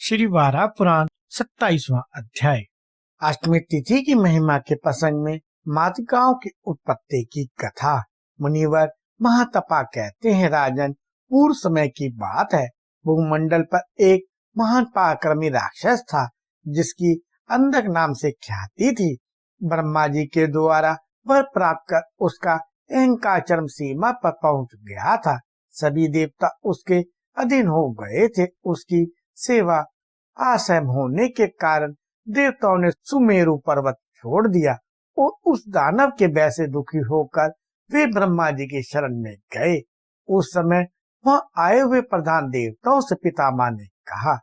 श्री वारा पुराण 27वां अध्याय। अष्टमी तिथि की महिमा के प्रसंग में मातृकाओं की उत्पत्ति की कथा। मुनिवर महातपा कहते हैं, राजन, पूर्व समय की बात है। भूमंडल पर एक महान पराक्रमी राक्षस था, जिसकी अंधक नाम से ख्याति थी। ब्रह्मा जी के द्वारा वर प्राप्त कर उसका अहंकार चरम सीमा पर पहुंच गया था। सभी देवता उसके अधीन हो गए थे। उसकी सेवा असहम होने के कारण देवताओं ने सुमेरु पर्वत छोड़ दिया और उस दानव के भय से दुखी होकर वे ब्रह्मा जी की शरण में गए। उस समय वहां आए हुए प्रधान देवताओं से पितामह ने कहा,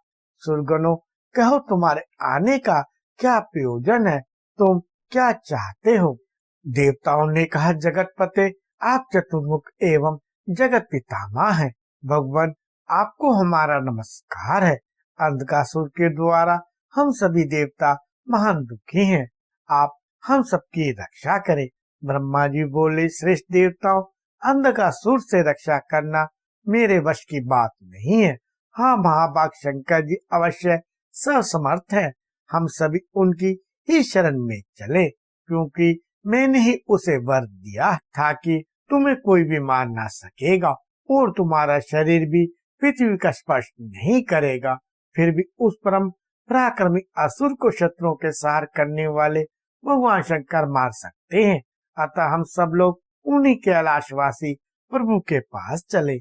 सुरगणों, कहो तुम्हारे आने का क्या प्रयोजन है? तुम क्या चाहते हो? देवताओं ने कहा, जगतपते, आप चतुर्मुख एवं जगत पितामह हैं। भगवान, आपको हमारा नमस्कार है। अंधकासुर के द्वारा हम सभी देवता महान दुखी हैं। आप हम सबकी रक्षा करें। ब्रह्मा जी बोले, श्रेष्ठ देवताओं, अंधकासुर से रक्षा करना मेरे वश की बात नहीं है। हाँ, महाभाग शंकर जी अवश्य समर्थ है। हम सभी उनकी ही शरण में चले, क्योंकि मैंने ही उसे वर दिया था कि तुम्हें कोई भी मार ना सकेगा और तुम्हारा शरीर भी पृथ्वी का स्पर्श नहीं करेगा। फिर भी उस परम पराक्रमी असुर को शत्रुओं के सहार करने वाले भगवान शंकर मार सकते हैं। अतः हम सब लोग उन्हीं कैलाशवासी प्रभु के पास चले।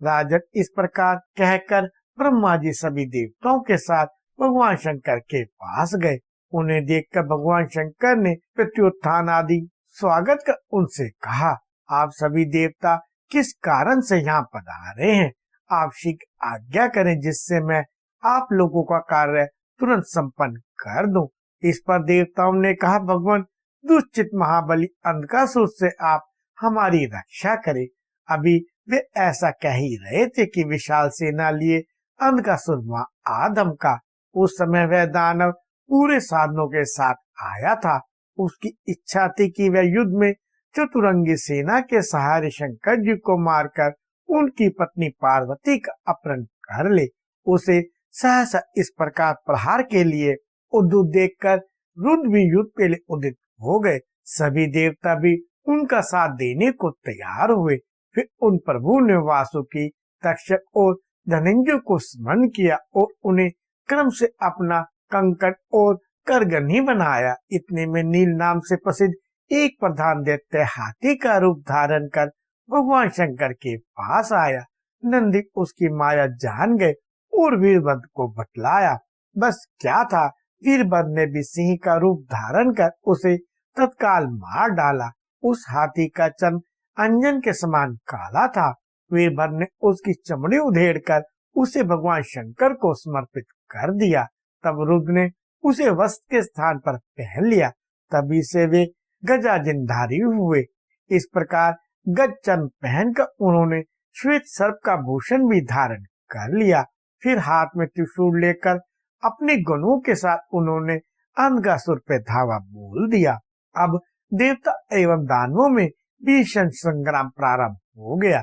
राजन, इस प्रकार कहकर ब्रह्मा जी सभी देवताओं के साथ भगवान शंकर के पास गए। उन्हें देखकर भगवान शंकर ने प्रत्युत्थान आदि स्वागत कर उनसे कहा, आप सभी देवता किस कारण से यहाँ पधारे हैं? आप शीघ्र आज्ञा करें, जिससे मैं आप लोगों का कार्य तुरंत संपन्न कर दूं। इस पर देवताओं ने कहा, भगवान, दुष्चित महाबली अंधकासुर से आप हमारी रक्षा करें। अभी वे ऐसा कह ही रहे थे कि विशाल सेना लिए अंधकासुर वहां आ धमका। उस समय वह दानव पूरे साधनों के साथ आया था। उसकी इच्छा थी कि वह युद्ध में चतुरंगी सेना के सहारे शंकर जी को मारकर उनकी पत्नी पार्वती का अपहरण कर ले। उसे सहसा इस प्रकार प्रहार के लिए उद्युक्त देखकर रुद्र भी युद्ध के लिए उदित हो गए। सभी देवता भी उनका साथ देने को तैयार हुए। फिर उन प्रभु ने वासुकी, तक्षक और धनंजय को स्मरण किया और उन्हें क्रम से अपना कंकड़ और करगनी बनाया। इतने में नील नाम से प्रसिद्ध एक प्रधान दैत्य हाथी का रूप धारण कर भगवान शंकर के पास आया। नंदी उसकी माया जान गए और वीरभद्र को बतलाया। बस क्या था, वीरभद्र ने भी सिंह का रूप धारण कर उसे तत्काल मार डाला। उस हाथी का चर्म अंजन के समान काला था। वीरभद्र ने उसकी चमड़ी उधेड़ कर उसे भगवान शंकर को समर्पित कर दिया। तब रुद्र ने उसे वस्त्र के स्थान पर पहन लिया। तभी से वे गजाजिनधारी हुए। इस प्रकार गज चर्म पहनकर उन्होंने श्वेत सर्प का भूषण भी धारण कर लिया। फिर हाथ में त्रिशूल लेकर अपने गणों के साथ उन्होंने अंधकासुर पे धावा बोल दिया। अब देवता एवं दानवों में भीषण संग्राम प्रारंभ हो गया।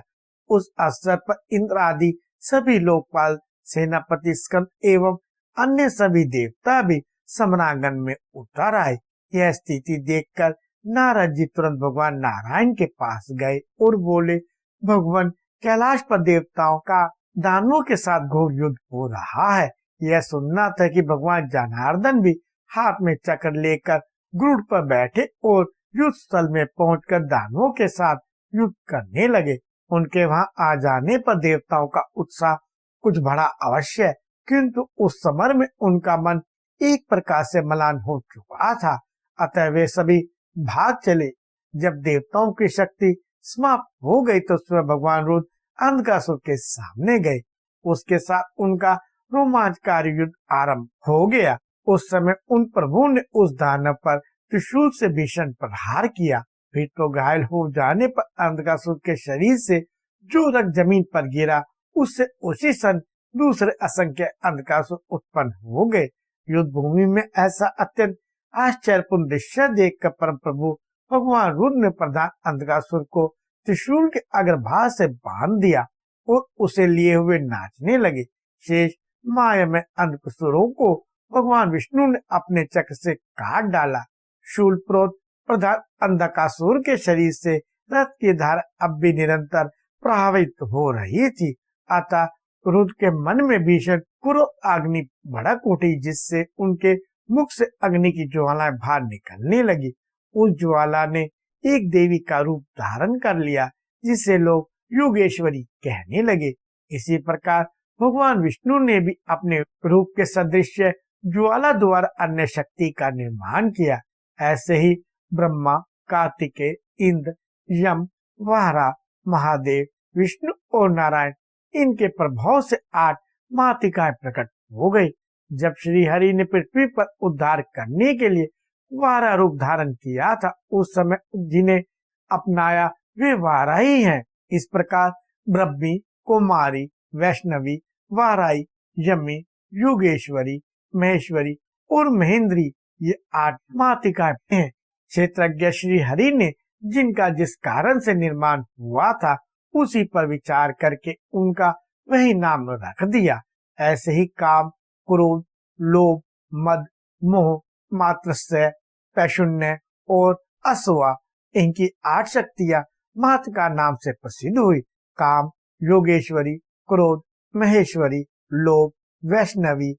उस अवसर पर इंद्र आदि सभी लोकपाल, सेनापति, स्कंद एवं अन्य सभी देवता भी समरांगन में उतर आए। यह स्थिति देखकर नारद जी तुरंत भगवान नारायण के पास गए और बोले, भगवान, कैलाश पर देवताओं का दानवों के साथ घोर युद्ध हो रहा है। यह सुनना था कि भगवान जनार्दन भी हाथ में चक्र लेकर गरुड़ पर बैठे और युद्ध स्थल में पहुंचकर दानवों के साथ युद्ध करने लगे। उनके वहां आ जाने पर देवताओं का उत्साह कुछ बढ़ा अवश्य है, किंतु उस समय में उनका मन एक प्रकार से मलान हो चुका था। अतः वे सभी भाग चले। जब देवताओं की शक्ति समाप्त हो गई तो स्वयं भगवान रुद्र अंधकासुर के सामने गए। उसके साथ उनका रोमांचकारी युद्ध आरंभ हो गया। उस समय उन प्रभु ने उस दानव पर त्रिशूल से भीषण प्रहार किया। फिर तो घायल हो जाने पर अंधकासुर के शरीर से जो रक्त जमीन पर गिरा, उससे उसी क्षण दूसरे असंख्य अंधकासुर उत्पन्न हो गए। युद्ध भूमि में ऐसा अत्यंत आश्चर्यपूर्ण दृश्य देखकर परम प्रभु भगवान रुद्र ने प्रधान अंधकासुर को त्रिशूल के अग्रभाग से बांध दिया और उसे लिए हुए नाचने लगे। शेष माया में अंधकसूरों को भगवान विष्णु ने अपने चक्र से काट डाला। शूलप्रोत प्रधान अंधकासुर के शरीर से रक्त की धारा अब भी निरंतर प्रभावित हो रही थी। अतः रुद्र के मन में भीषण क्रोध अग्नि भड़क उठी, जिससे उनके मुख से अग्नि की ज्वालाएं बाहर निकलने लगी। उस ज्वाला ने एक देवी का रूप धारण कर लिया, जिसे लोग योगेश्वरी कहने लगे। इसी प्रकार भगवान विष्णु ने भी अपने रूप के सदृश ज्वाला द्वारा अन्य शक्ति का निर्माण किया। ऐसे ही ब्रह्मा, कार्तिकेय, इंद्र, यम, वारा, महादेव, विष्णु और नारायण, इनके प्रभाव से 8 मातृकाएं प्रकट हो गई। जब श्री हरि ने पृथ्वी पर उद्धार करने के लिए वारा रूप धारण किया था, उस समय जिन्हें अपनाया वे वारा ही हैं। इस प्रकार ब्रह्मी, कुमारी, वैष्णवी, वाराई, यमी, योगेश्वरी, महेश्वरी और महेंद्री, ये 8 मातृकाएं हैं। क्षेत्रज्ञ श्री हरि ने जिनका जिस कारण से निर्माण हुआ था, उसी पर विचार करके उनका वही नाम रख दिया। ऐसे ही काम, क्रोध, लोभ, मद, मोह, मात्सर्य, पैशुन्य और असूया, इनकी 8 शक्तियां मातृका नाम से प्रसिद्ध हुई। काम योगेश्वरी, क्रोध महेश्वरी, लोभ वैष्णवी,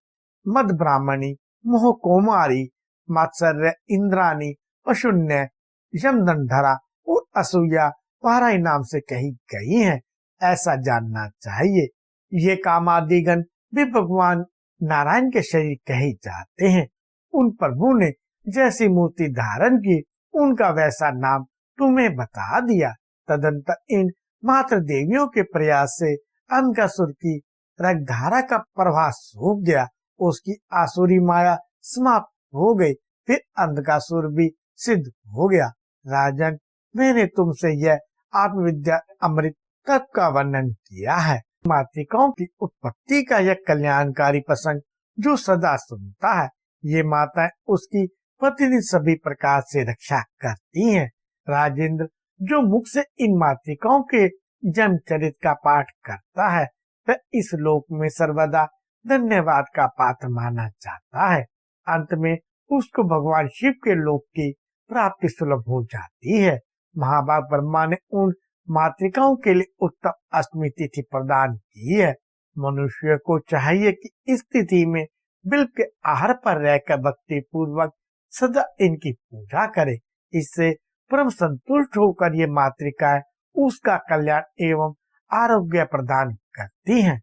मद ब्राह्मणी, मोह कौमारी, मात्सर्य इंद्राणी, पशुन्य यमदंडधरा और असूया वाराई नाम से कही गई हैं। ऐसा जानना चाहिए। ये कामादिगण भी भगवान नारायण के शरीर कहे जाते हैं। उन प्रभु ने जैसी मूर्ति धारण की, उनका वैसा नाम तुम्हें बता दिया। तदंतर इन मात्र देवियों के प्रयास से अंधकासुर की रक्तधारा का प्रवाह सूख गया, उसकी आसुरी माया समाप्त हो गई, फिर अंधकासुर भी सिद्ध हो गया। राजन, मैंने तुमसे यह आत्मविद्या अमृत तत्व का वर्णन किया है। मातृकाओं की उत्पत्ति का यह कल्याणकारी प्रसंग जो सदा सुनता है, ये माताएं उसकी प्रतिदिन सभी प्रकार से रक्षा करती हैं। राजेंद्र, जो मुख से इन मातृकाओं के जन्म चरित्र का पाठ करता है, वह इस लोक में सर्वदा धन्यवाद का पात्र माना जाता है। अंत में उसको भगवान शिव के लोक की प्राप्ति सुलभ हो जाती है। महाभाग ब्रह्मा ने उन मातृकाओं के लिए उत्तम अष्टमी तिथि प्रदान की है। मनुष्य को चाहिए कि इस तिथि में बिल्व के आहार पर रहकर भक्ति पूर्वक सदा इनकी पूजा करे। इससे परम संतुष्ट होकर ये मातृकाएं उसका कल्याण एवं आरोग्य प्रदान करती हैं।